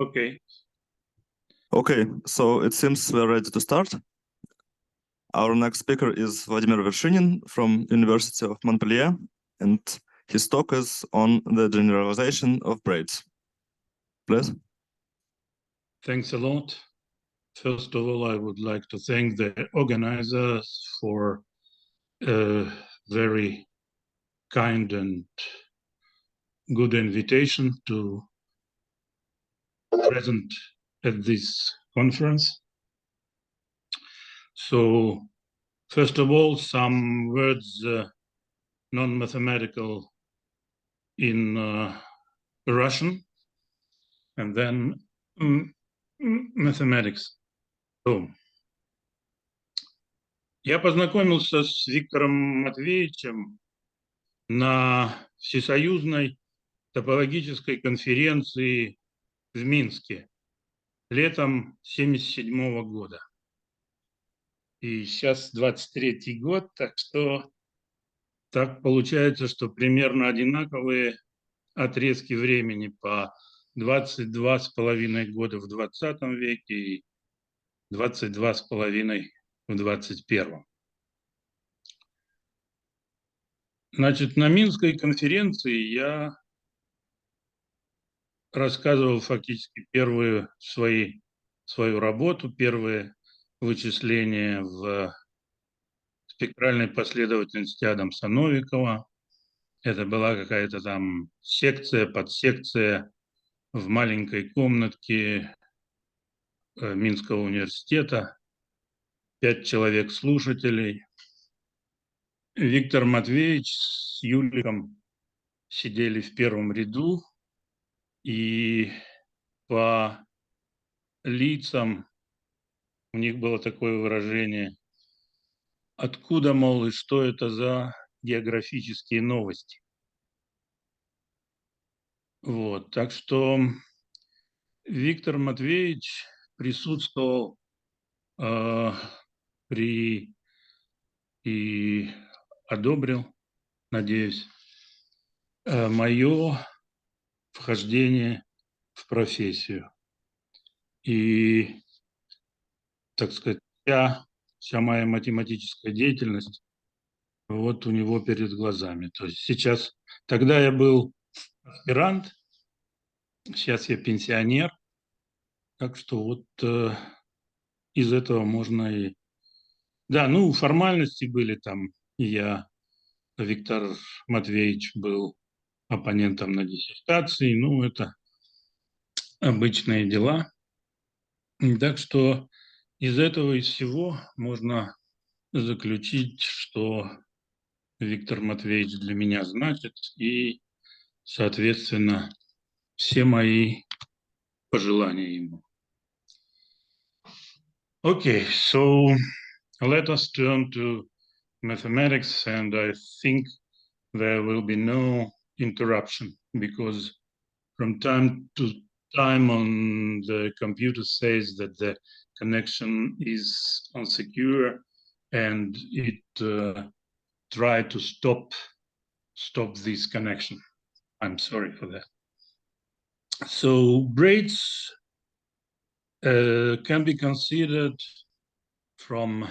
Okay. Okay, so it seems we're ready to start. Our next speaker is Vladimir Vershinin from University of Montpellier, and his talk is on the generalization of braids. Please. Thanks a lot. First of all, I would like to thank the organizers for a very kind and good invitation to present at this conference. So, first of all, some words non-mathematical in Russian, and then mathematics. So, я познакомился с Виктором Матвеевичем на всесоюзной топологической конференции в Минске летом 1977 года. И сейчас 23-й год, так что так получается, что примерно одинаковые отрезки времени по 22,5 года в 20 веке и 22,5 в 21. Значит, на Минской конференции я рассказывал фактически первую свою работу, первые вычисления в спектральной последовательности Адамса-Новикова. Это была какая-то там секция, подсекция в маленькой комнатке Минского университета. 5 человек слушателей. Виктор Матвеевич с Юликом сидели в первом ряду, и по лицам у них было такое выражение: откуда, мол, и что это за географические новости. Вот, так что Виктор Матвеевич присутствовал при и одобрил, надеюсь, мое вхождение в профессию. И, так сказать, вся моя математическая деятельность вот у него перед глазами. То есть сейчас, тогда я был аспирант, сейчас я пенсионер, так что вот из этого можно и... Да, ну, формальности были там, Виктор Матвеевич был оппонентом на диссертации, ну, это обычные дела. Так что из этого, из всего можно заключить, что Виктор Матвеевич для меня значит, и, соответственно, все мои пожелания ему. Okay, so let us turn to mathematics, and I think there will be no interruption, because from time to time on the computer says that the connection is unsecure, and it try to stop this connection. I'm sorry for that. So braids can be considered from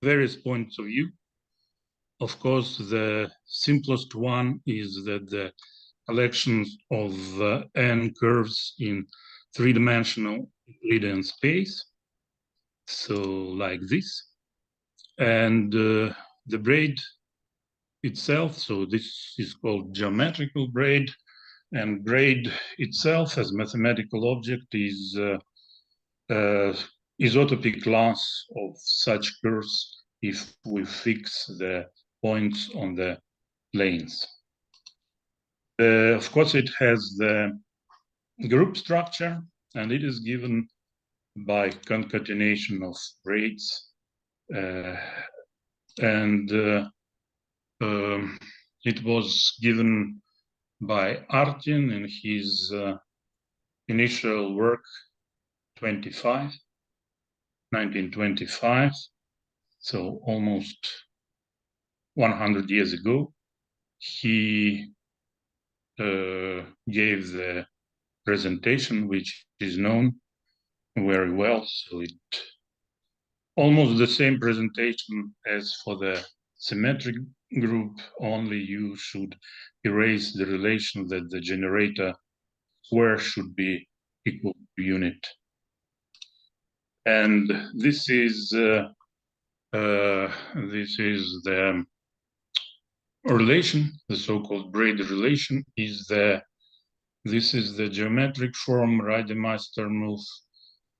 various points of view. Of course, the simplest one is that the collections of n curves in three-dimensional Euclidean space, so like this, and the braid itself, so this is called geometrical braid, and braid itself as mathematical object is isotopy class of such curves if we fix the points on the planes. Of course, it has the group structure, and it is given by concatenation of braids, and it was given by Artin in his initial work 1925, so almost 100 years ago. He gave the presentation, which is known very well. So it almost the same presentation as for the symmetric group, only you should erase the relation that the generator square should be equal to unit. And this is the relation, the so-called braid relation, this is the geometric form, Rademacher-Sturmuth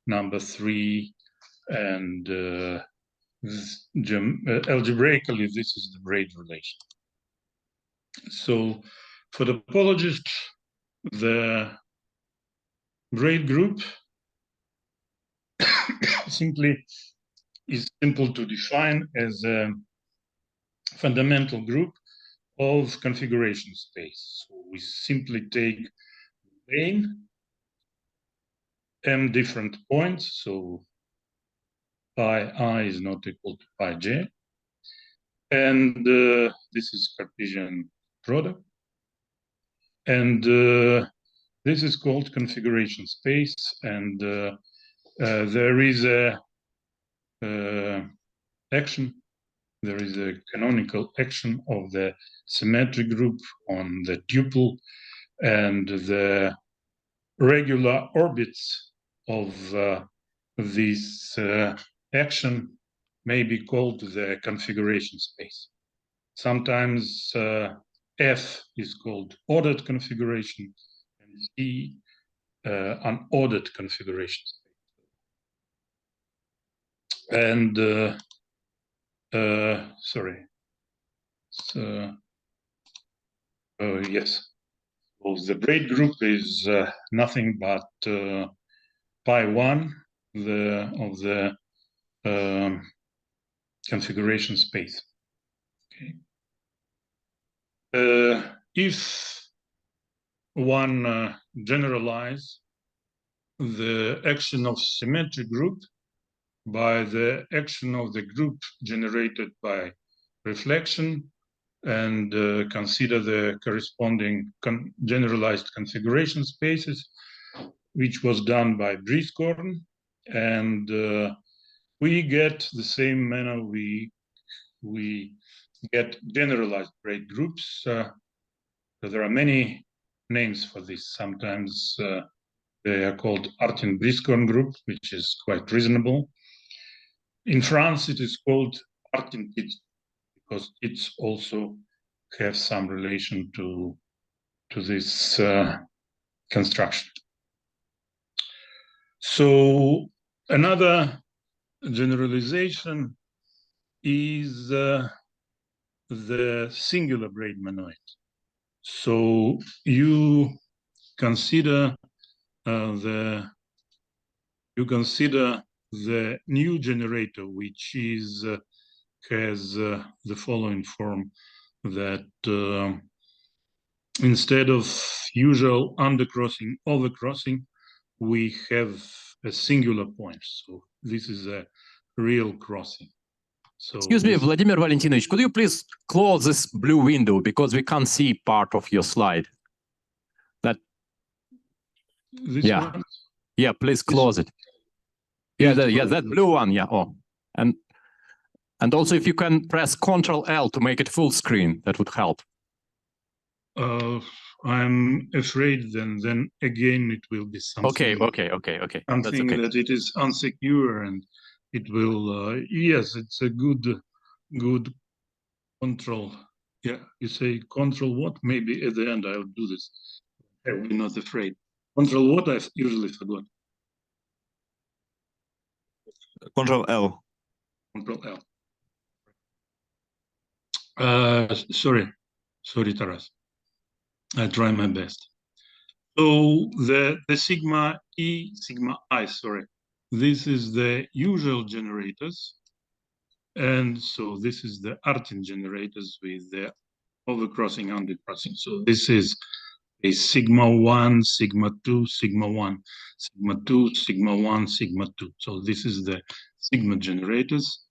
number 3, and algebraically this is the braid relation. So for the topologist, the braid group simply is simple to define as a fundamental group of configuration space. So we simply take plane, m different points, so pi I is not equal to pi j, and this is Cartesian product, and this is called configuration space, and there is a action. There is a canonical action of the symmetric group on the tuple, and the regular orbits of this action may be called the configuration space. Sometimes F is called ordered configuration, and C unordered configuration space. And sorry. So, yes. Well, the braid group is nothing but pi 1 of the configuration space. Okay. If one generalize the action of symmetric group by the action of the group generated by reflection, and consider the corresponding generalized configuration spaces, which was done by Briscorn, and we get the same manner we get generalized braid groups. There are many names for this. Sometimes they are called Artin-Briscorn group, which is quite reasonable. In France, it is called Artin-Tits, because it also have some relation to this construction. So another generalization is the singular braid monoid. So you consider the new generator, which is has the following form, that instead of usual undercrossing, overcrossing, we have a singular point. So this is a real crossing. So excuse me, Vladimir Valentinovich, could you please close this blue window, because we can't see part of your slide? This one? Yeah, please close it. Yeah, that blue one. Yeah. Oh, and also if you can press Ctrl-L to make it full screen, that would help. I'm afraid then again it will be something. Okay. Something that it is unsecure, and it will. Yes, it's a good control. Yeah, you say control what? Maybe at the end I'll do this. I'm not afraid. Control what? I've usually forgot. Ctrl-L. Ctrl-L. Sorry, Taras. I try my best. So the sigma E, sigma I, sorry. This is the usual generators. And so this is the Artin generators with the overcrossing, undercrossing. So this is a sigma 1, sigma 2, sigma 1, sigma 2, sigma 1, sigma 2. So this is the sigma generators.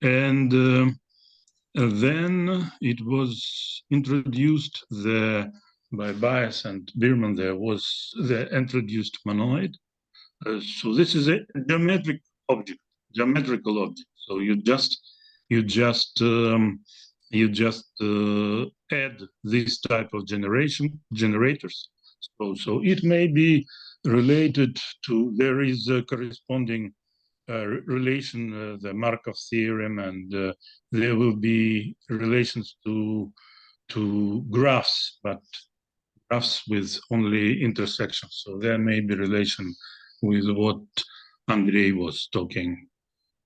And then it was introduced the Bias and Bierman, there was the introduced monoid. So this is a geometric object, geometrical object. So you just add this type of generators. So it may be related to, there is a corresponding relation, the Markov theorem, and there will be relations to graphs, but graphs with only intersections. So there may be relation with what Andrei was talking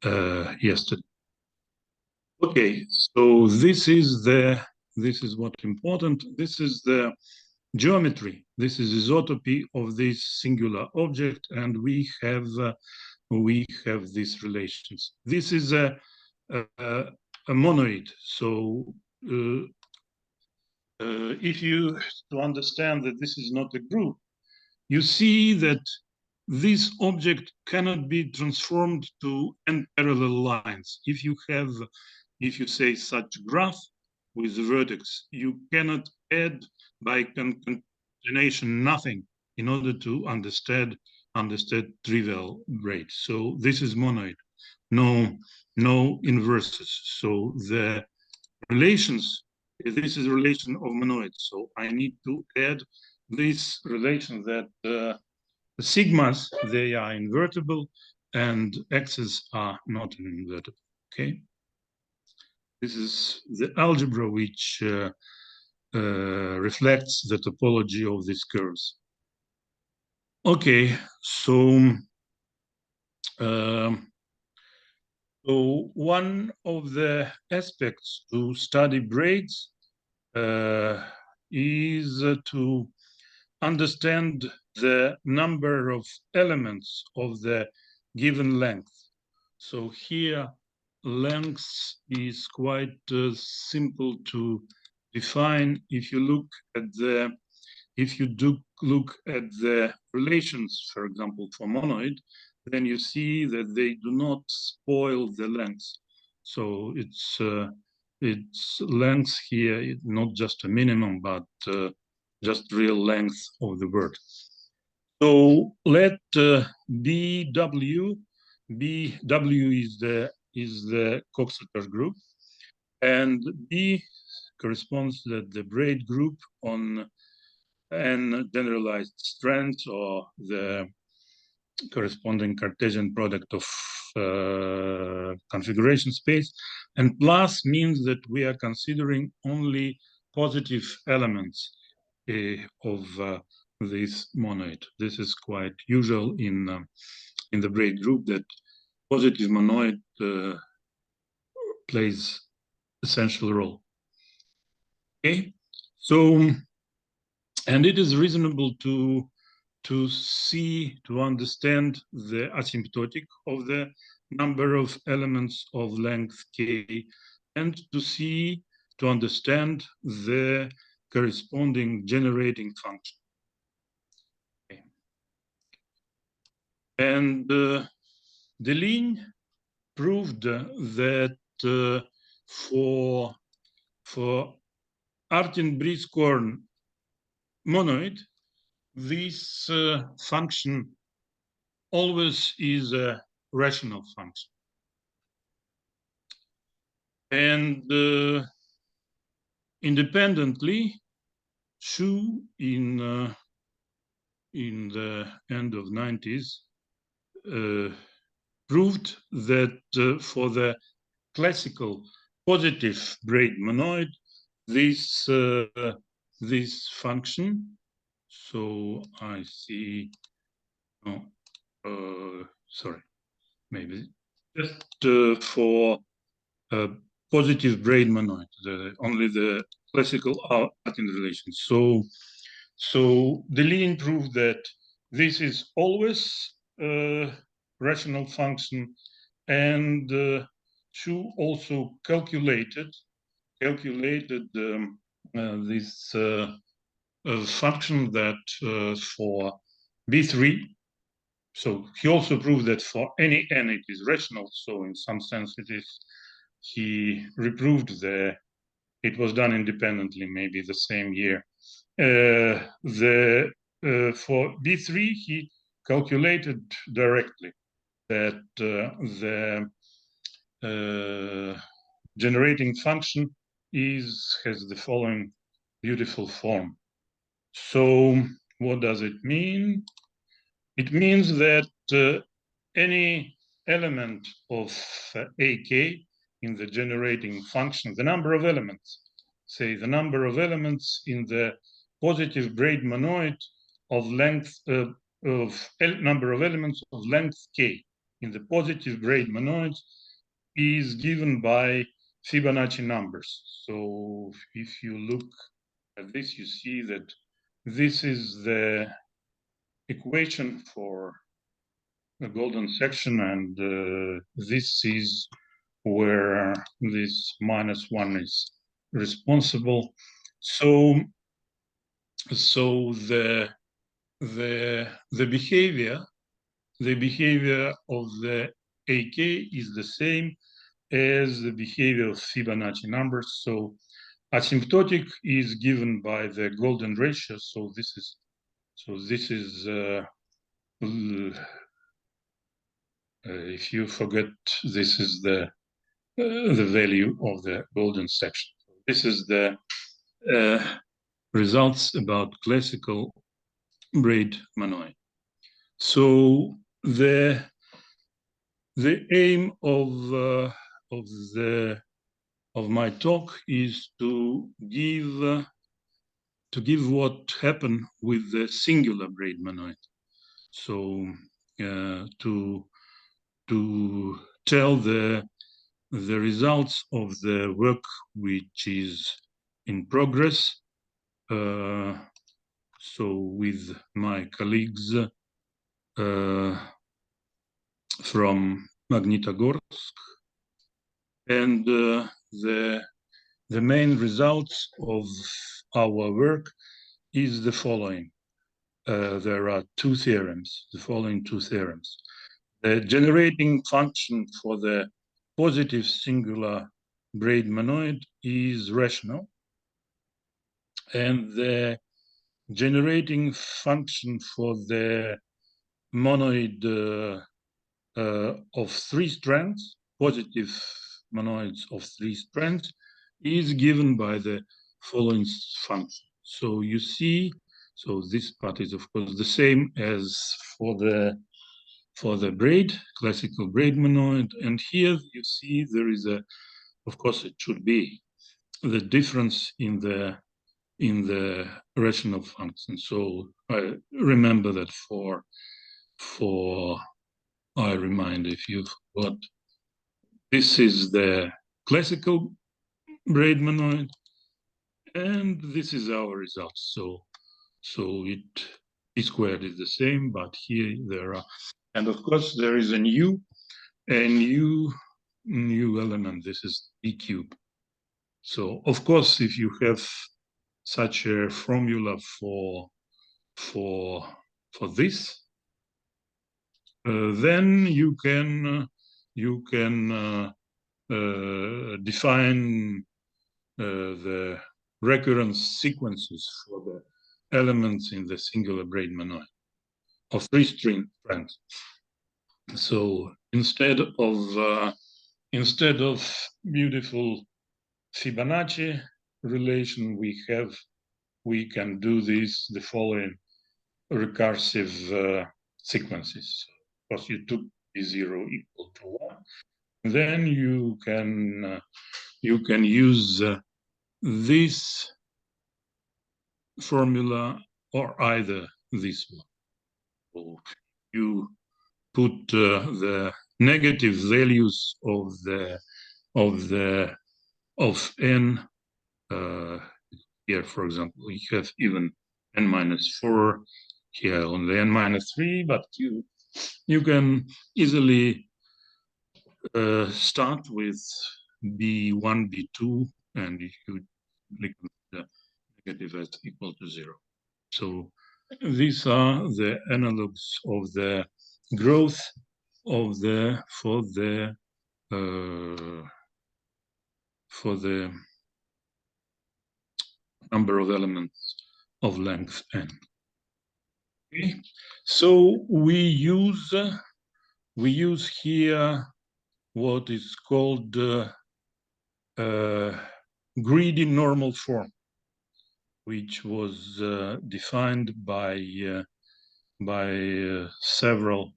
yesterday. Okay, so this is what's important. This is the geometry. This is isotopy of this singular object, and we have these relations. This is a monoid. So if you to understand that this is not a group, you see that this object cannot be transformed to n parallel lines. If you say such graph with vertex, you cannot add by concatenation nothing in order to understand trivial braids. So this is monoid, no inverses. So the relations, this is a relation of monoids. So I need to add this relation that the sigmas, they are invertible and x's are not invertible. Okay. This is the algebra which reflects the topology of these curves. Okay, so one of the aspects to study braids is to understand the number of elements of the given length. So here, length is quite simple to define. If you look at the relations, for example, for monoid, then you see that they do not spoil the length. So it's length here, not just a minimum, but just real length of the word. So let BW is the Coxeter group, and B corresponds to the braid group on n generalized strands, or the corresponding Cartesian product of configuration space, and plus means that we are considering only positive elements of this monoid. This is quite usual in the braid group, that positive monoid plays essential role. Okay, so and it is reasonable to understand the asymptotic of the number of elements of length k, and to understand the corresponding generating function. Okay. And Deligne proved that for Artin-Brieskorn monoid, this function always is a rational function. And independently, Shu in the end of 90s proved that for the classical positive braid monoid, this function, so I see, sorry, maybe just for positive braid monoid, only the classical Artin relation. So Deligne proved that this is always a rational function, and Shu also calculated this function that for B3. So he also proved that for any n it is rational. So in some sense he reproved it was done independently, maybe the same year. for B3, he calculated directly that the generating function has the following beautiful form. So what does it mean? It means that any element of AK in the generating function, the number of elements, say the number of elements in the positive braid monoid of length number of elements of length k in the positive braid monoid is given by Fibonacci numbers. So if you look at this, you see that this is the equation for the golden section, and this is where this -1 is responsible. So the behavior of the AK is the same as the behavior of Fibonacci numbers. So asymptotic is given by the golden ratio. So this is if you forget, this is the value of the golden section. This is the results about classical braid monoid. So the aim of my talk is to give what happened with the singular braid monoid. So to tell the results of the work which is in progress. So with my colleagues from Magnitogorsk, and the main results of our work is the following. There are two theorems, the following two theorems. The generating function for the positive singular braid monoid is rational, and the generating function for the monoid of three strands, positive monoids of three strands, is given by the following function. So you see, so this part is of course the same as for the braid, classical braid monoid, and here you see there is of course it should be the difference in the rational function. So I remember that I remind if you forgot, this is the classical braid monoid, and this is our result. So p squared is the same, but here there are, and of course there is a new element. This is p cubed. So of course, if you have such a formula for this, then you can define the recurrence sequences for the elements in the singular braid monoid of three strands. So instead of beautiful Fibonacci relation, we can do the following recursive sequences. Of course, you took b0 equal to 1. Then you can use this formula or either this one. So you put the negative values of n. Here, for example, we have even n-4. Here only n-3, but you can easily start with b1, b2, and you click the negative as equal to 0. So these are the analogs of the growth of for the number of elements length n. Okay, so we use here what is called greedy normal form, which was defined by several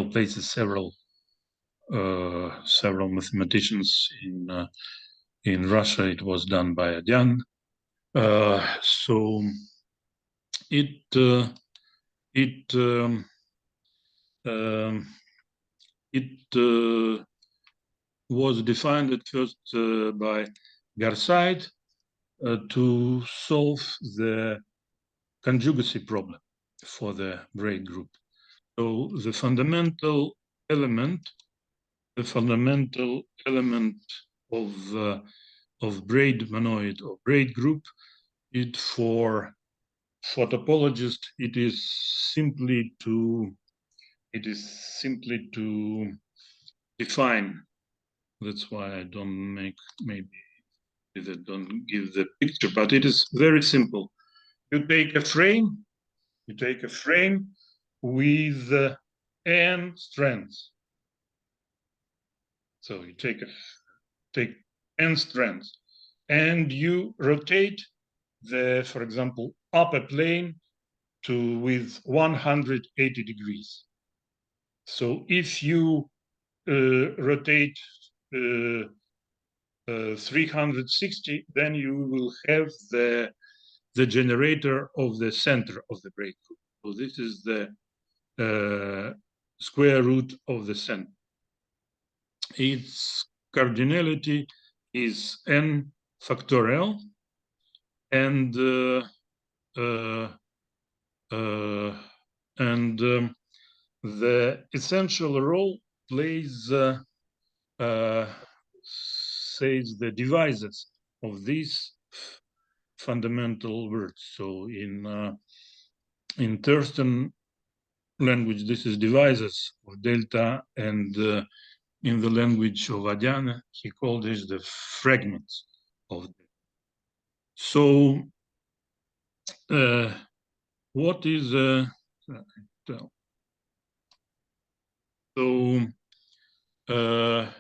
places, several mathematicians in Russia. It was done by Adyan. So it was defined at first by Garside to solve the conjugacy problem for the braid group. So the fundamental element of braid monoid or braid group, for topologists, it is simply to define. That's why I don't make, maybe that don't give the picture, but it is very simple. You take a frame with n strands. So you take n strands, and you rotate for example, upper plane with 180 degrees. So if you rotate 360, then you will have the generator of the center of the braid group. So this is the square root of the center. Its cardinality is n factorial, and the essential role plays says the divisors of these fundamental words. So in Thurston language, this is divisors of delta, and in the language of Adyan, he called this the fragments of delta. So what is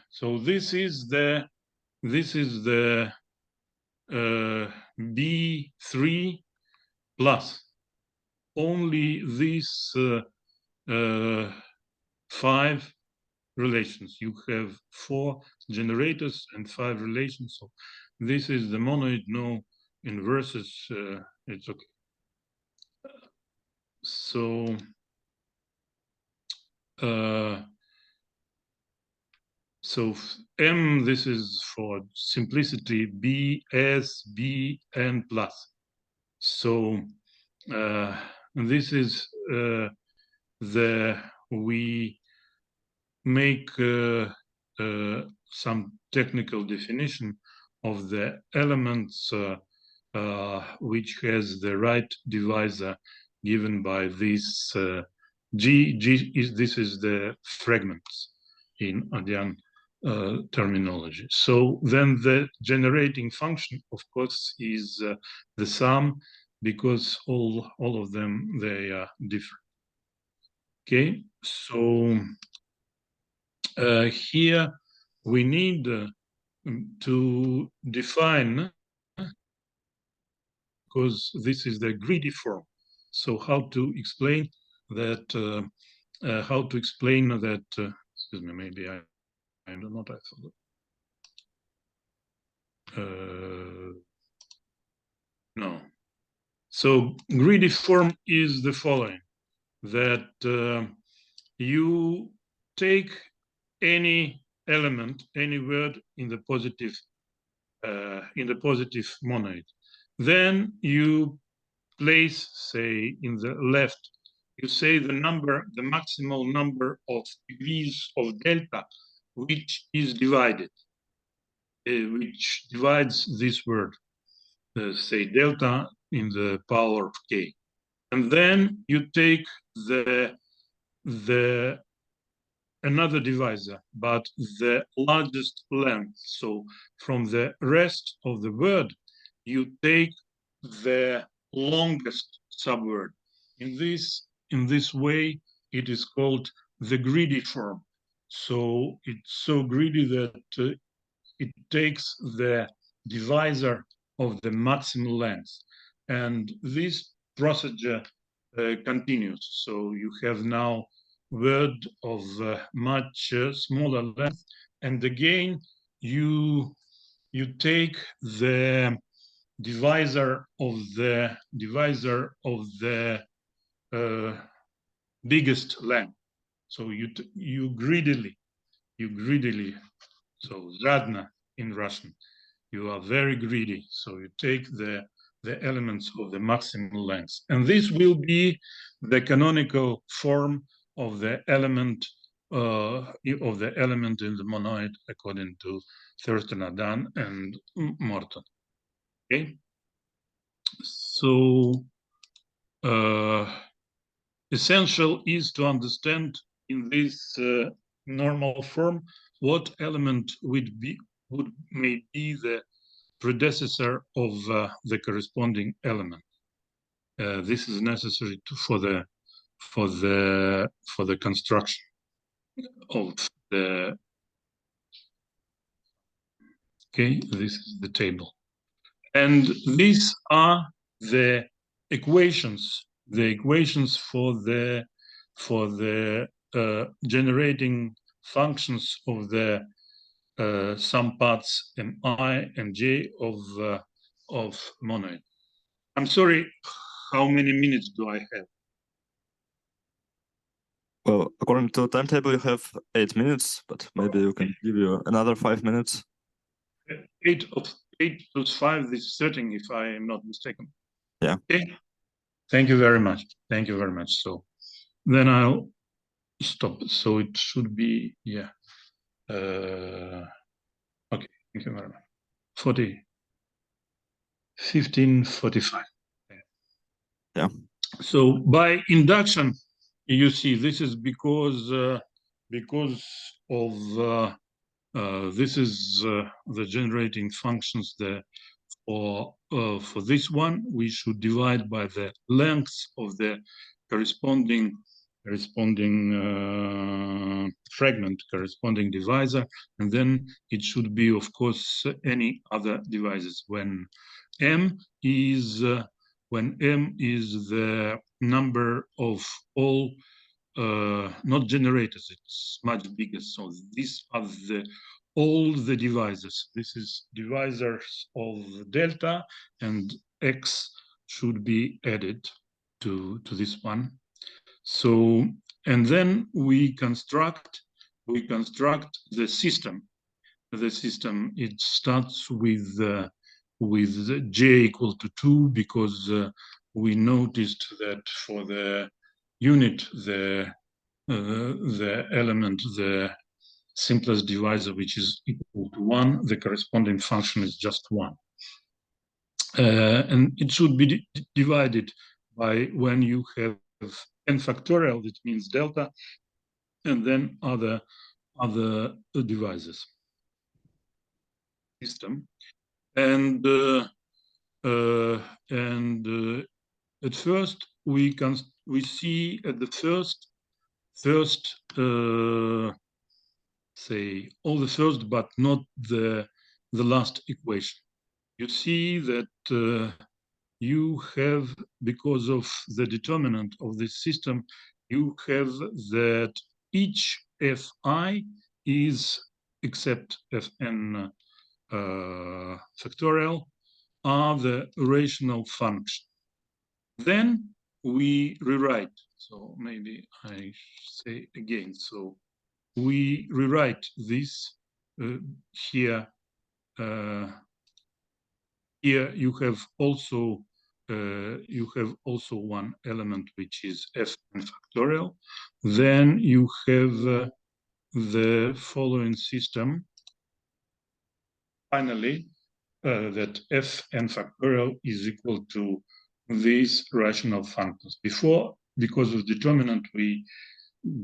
so this is the B3 plus only these 5 relations. You have 4 generators and 5 relations. So this is the monoid, no inverses. It's okay. So so M, this is for simplicity, B, S, B, N plus. So this is we make some technical definition of the elements which has the right divisor given by this G is, this is the fragments in Adyan terminology. So then the generating function, of course, is the sum, because all of them, they are different. Okay, so here we need to define, because this is the greedy form. So how to explain that? Excuse me, maybe I don't know. I forgot. No. So greedy form is the following: that you take any element, any word in the positive monoid, then you place, say, in the left, you say the number, the maximal number of degrees of delta, which is divided, which divides this word, say delta in the power of k. And then you take another divisor, but the largest length. So from the rest of the word, you take the longest subword. In this way, it is called the greedy form. So it's so greedy that it takes the divisor of the maximal length. And this procedure continues. So you have now word of much smaller length. And again, you take the divisor of the biggest length. So you greedily, so жадно in Russian, you are very greedy. So you take the elements of the maximal length, and this will be the canonical form of the element in the monoid according to Thurston Adan and Morton. Okay, so essential is to understand in this normal form what element may be the predecessor of the corresponding element. This is necessary for the construction of the. Okay, this is the table, and these are the equations. The equations for the generating functions of the some parts mi and j of monoid. I'm sorry, how many minutes do I have? Well, according to the timetable, you have 8 minutes, but maybe you can give you another 5 minutes. 8 plus 5 is 13, if I am not mistaken. Yeah. Okay. Thank you very much. Thank you very much. So then I'll stop. So it should be, yeah. Okay, thank you very much. 15:45. Yeah. So by induction, you see, this is because of this is the generating functions there. For this one, we should divide by the length of the corresponding fragment, corresponding divisor, and then it should be, of course, any other divisors. When m is the number of all not generators, it's much bigger. So these are all the divisors. This is divisors of delta, and x should be added to this one. So, and then we construct the system. The system, it starts with j equal to 2, because we noticed that for the unit, the element, the simplest divisor, which is equal to 1, the corresponding function is just 1. And it should be divided by when you have n factorial, that means delta, and then other divisors. System. And at first we see at the first say all the first, but not the last equation. You see that you have, because of the determinant of this system, you have that each fi is, except fn factorial, are the rational function. Then we rewrite. So maybe I say again. So we rewrite this here. Here you have also one element, which is fn factorial. Then you have the following system. Finally, that fn factorial is equal to these rational functions. Before, because of determinant, we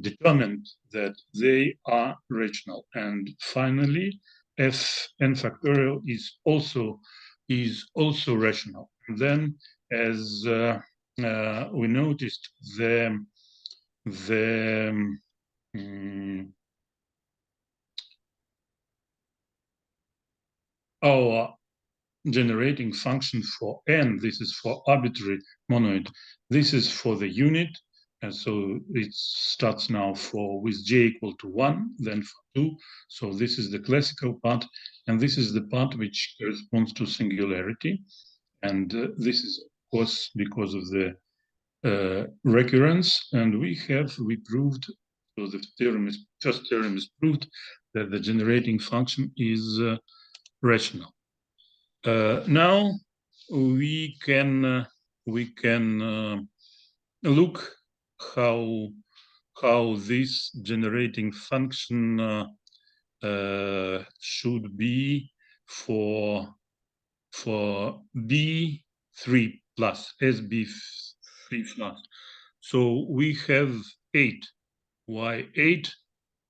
determined that they are rational. And finally, fn factorial is also is also rational. And then, as we noticed, our generating function for n, this is for arbitrary monoid, this is for the unit, and so it starts now with j equal to 1, then for 2. So this is the classical part, and this is the part which corresponds to singularity. And this is, of course, because of the recurrence, and we proved, so the first theorem is proved that the generating function is rational. Now we can look how this generating function should be for B3 plus, SB3 plus. So we have 8. Why 8?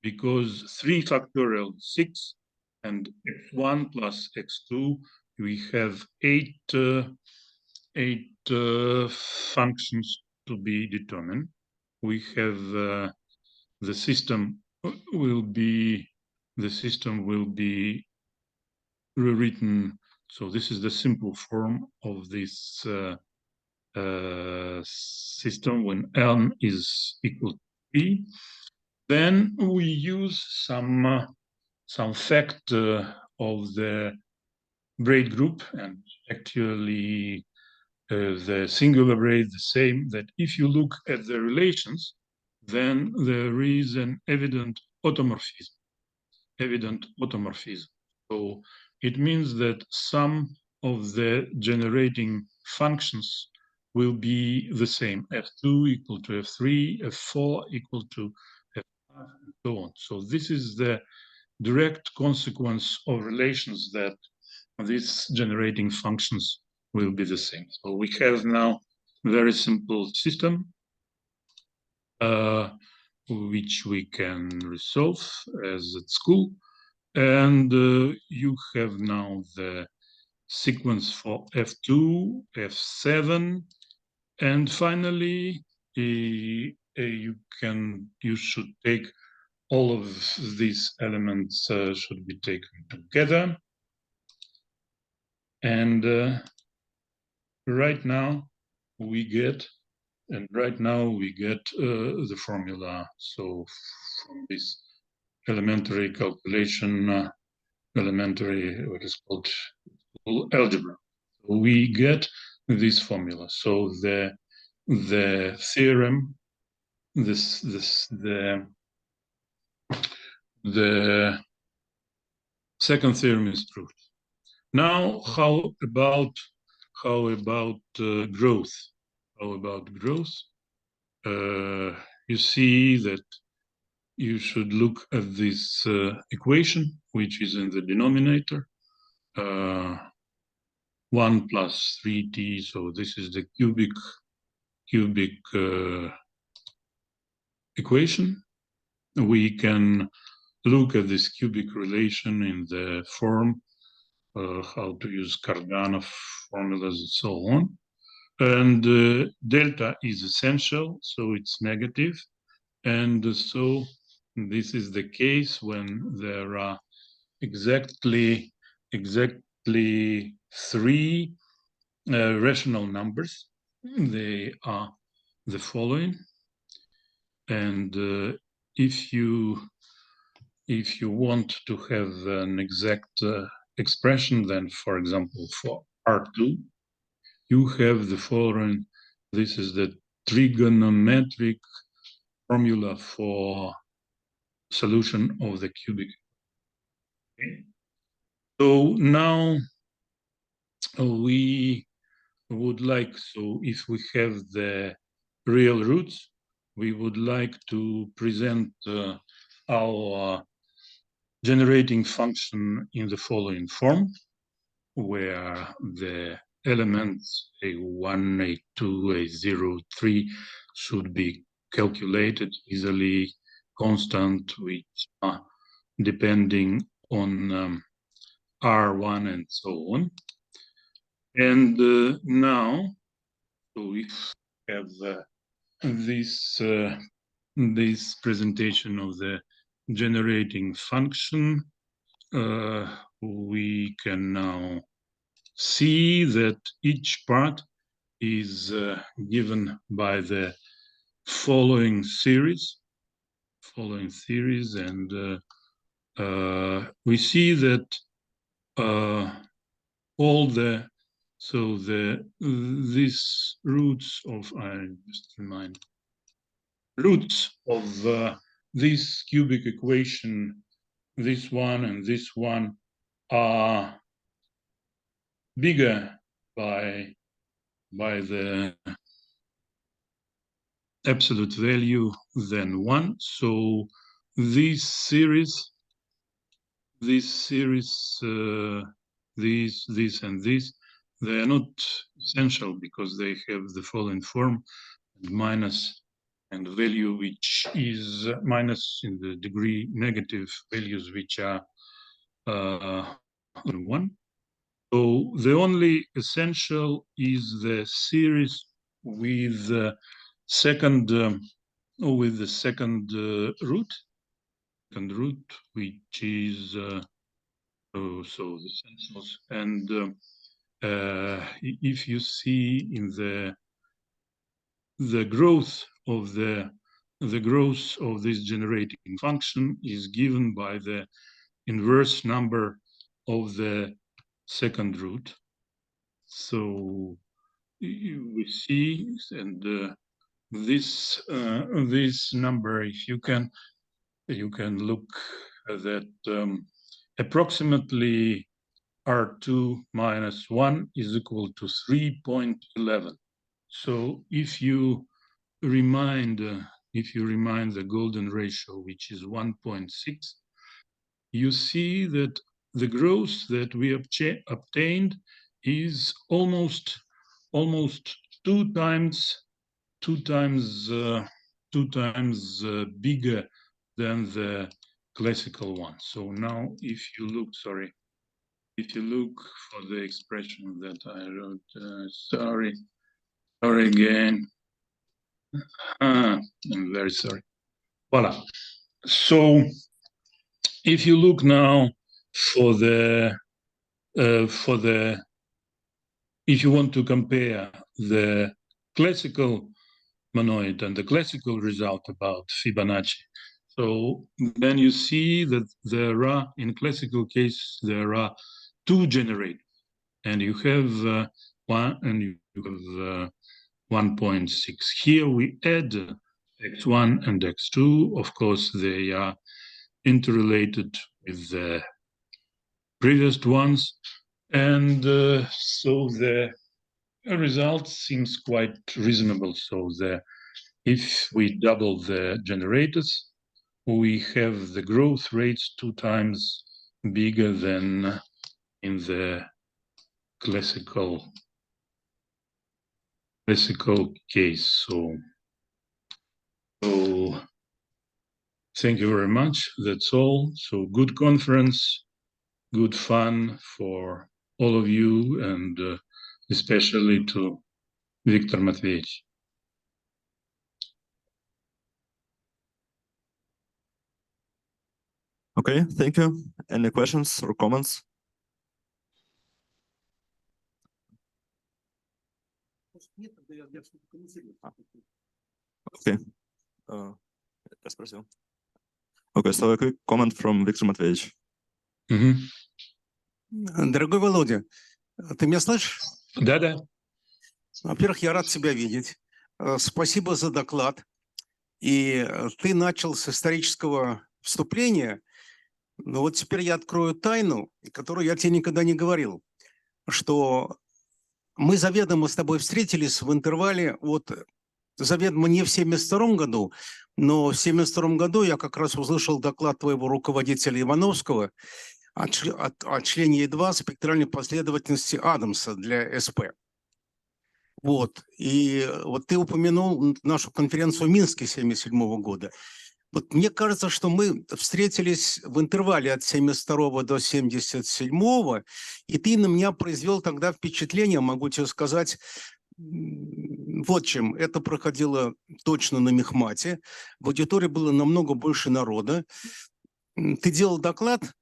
Because 3 factorial 6, and x1 plus x2, we have 8 functions to be determined. We have the system will be rewritten. So this is the simple form of this system when n is equal to 3. Then we use some fact of the braid group, and actually the singular braid the same, that if you look at the relations, then there is an evident automorphism. So it means that some of the generating functions will be the same. F2 equal to F3, F4 equal to F5, and so on. So this is the direct consequence of relations, that these generating functions will be the same. So we have now a very simple system which we can resolve as at school. And you have now the sequence for F2, F7, and finally you should take all of these elements should be taken together. And right now we get the formula. So from this elementary calculation, what is called algebra, we get this formula. So the theorem, the second theorem is proved. Now, how about growth? How about growth? You see that you should look at this equation, which is in the denominator, 1 plus 3t. So this is the cubic equation. We can look at this cubic relation in the form, how to use Karganov formulas and so on. And delta is essential, so it's negative. And so this is the case when there are exactly 3 rational numbers. They are the following. And if you want to have an exact expression, then, for example, for R2, you have the following. This is the trigonometric formula for solution of the cubic. Okay. So now we would like, so if we have the real roots, we would like to present our generating function in the following form, where the elements A1, A2, A0, 3 should be calculated easily, constant, which are depending on R1 and so on. And now, so we have this presentation of the generating function. We can now see that each part is given by the following series, and we see that all the these roots of roots of this cubic equation, this one and this one, are bigger by the absolute value than 1. So this series, this and this, they are not essential because they have the following form, minus and value which is minus in the degree negative values which are 1. So the only essential is the series with the second root, which is so the essentials. And if you see in the growth of this generating function is given by the inverse number of the second root. So we see, and this number, if you can look at that, approximately R2 minus 1 is equal to 3.11. So if you remind the golden ratio, which is 1.6, you see that the growth that we obtained is almost 2 times bigger than the classical one. So now, if you look for the expression that I wrote, sorry again. I'm very sorry. Voila. So if you look now for the if you want to compare the classical monoid and the classical result about Fibonacci, so then you see that there are, in classical case, there are 2 generators, and you have 1 and you have 1.6. Here we add x1 and x2. Of course, they are interrelated with the previous ones, and so the result seems quite reasonable. So if we double the generators, we have the growth rates 2 times bigger than in the classical case. So thank you very much. That's all. So good conference, good fun for all of you, and especially to Viktor Matveevich. Okay, thank you. Any questions or comments? Okay. Okay, so a quick comment from Viktor Matveevich. Дорогой Володя, ты меня слышишь? Да. Во-первых, я рад тебя видеть. Спасибо за доклад. И ты начал с исторического вступления, но вот теперь я открою тайну, которую я тебе никогда не говорил, что мы заведомо с тобой встретились в интервале, вот заведомо не в 1972 году, но в 1972 году я как раз услышал доклад твоего руководителя Ивановского о члене Е2 спектральной последовательности Адамса для СП. Вот. И вот ты упомянул нашу конференцию в Минске 1977 года. Вот мне кажется, что мы встретились в интервале от 72 до 77, и ты на меня произвел тогда впечатление, могу тебе сказать, вот чем. Это проходило точно на мехмате. В аудитории было намного больше народа. Ты делал доклад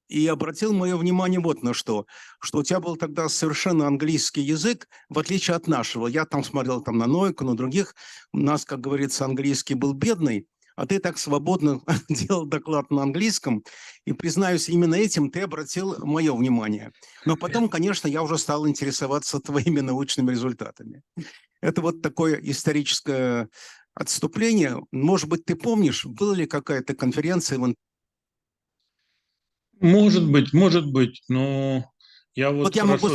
и обратил мое внимание вот на что у тебя был тогда совершенно английский язык, в отличие от нашего. Я там смотрел там на Нойку, на других. У нас, как говорится, английский был бедный, а ты так свободно делал доклад на английском. И, признаюсь, именно этим ты обратил мое внимание. Но потом, конечно, я уже стал интересоваться твоими научными результатами. Это вот такое историческое отступление. Может быть, ты помнишь, была ли какая-то конференция в Может быть, но я Вот вот я могу...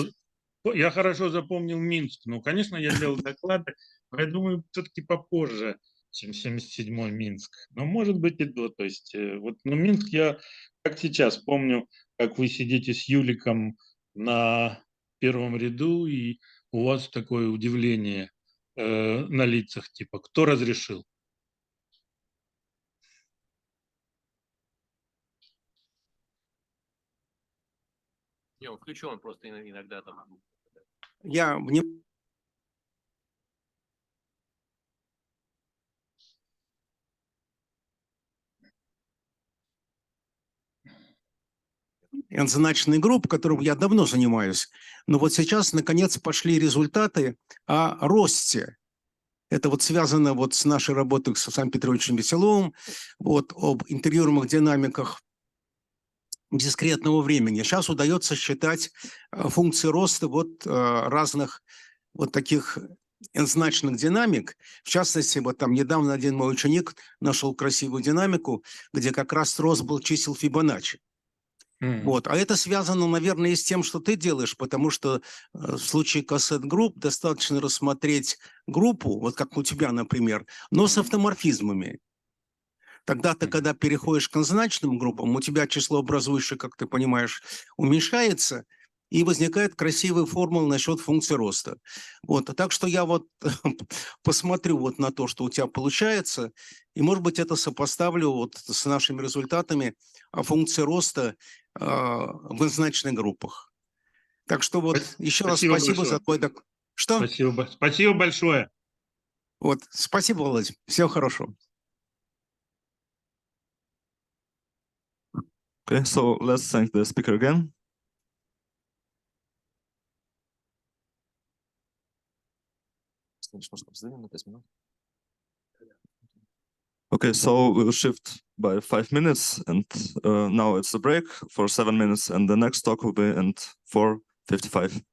я хорошо запомнил Минск. Ну, конечно, я делал доклады, но я думаю, все-таки попозже, чем 77-й Минск. Но может быть и до. То есть, вот, ну, Минск я, как сейчас, помню, как вы сидите с Юликом на первом ряду, и у вас такое удивление на лицах, типа, кто разрешил? Не, он включен просто иногда там. Я N-значные группы, которым я давно занимаюсь. Но вот сейчас, наконец, пошли результаты о росте. Это вот связано вот с нашей работой с Александром Петровичем Веселовым, вот, об интервьюируемых динамиках дискретного времени. Сейчас удается считать функции роста вот разных вот таких n-значных динамик. В частности, вот там недавно один мой ученик нашел красивую динамику, где как раз рост был чисел Фибоначчи. Вот. А это связано, наверное, и с тем, что ты делаешь, потому что в случае кассет-групп достаточно рассмотреть группу, вот как у тебя, например, но с автоморфизмами. Тогда ты, когда переходишь к n-значным группам, у тебя число образующих, как ты понимаешь, уменьшается, и возникает красивая формула насчет функции роста. Вот. Так что я вот посмотрю вот на то, что у тебя получается, и, может быть, это сопоставлю вот с нашими результатами функции роста в n-значных группах. Так что вот еще раз спасибо за твой доклад. Что? Спасибо большое. Вот. Спасибо, Володь. Всего хорошего. Okay, so let's thank the speaker again. Okay, so we'll shift by 5 minutes, and now it's a break for 7 minutes, and the next talk will be at 4:55.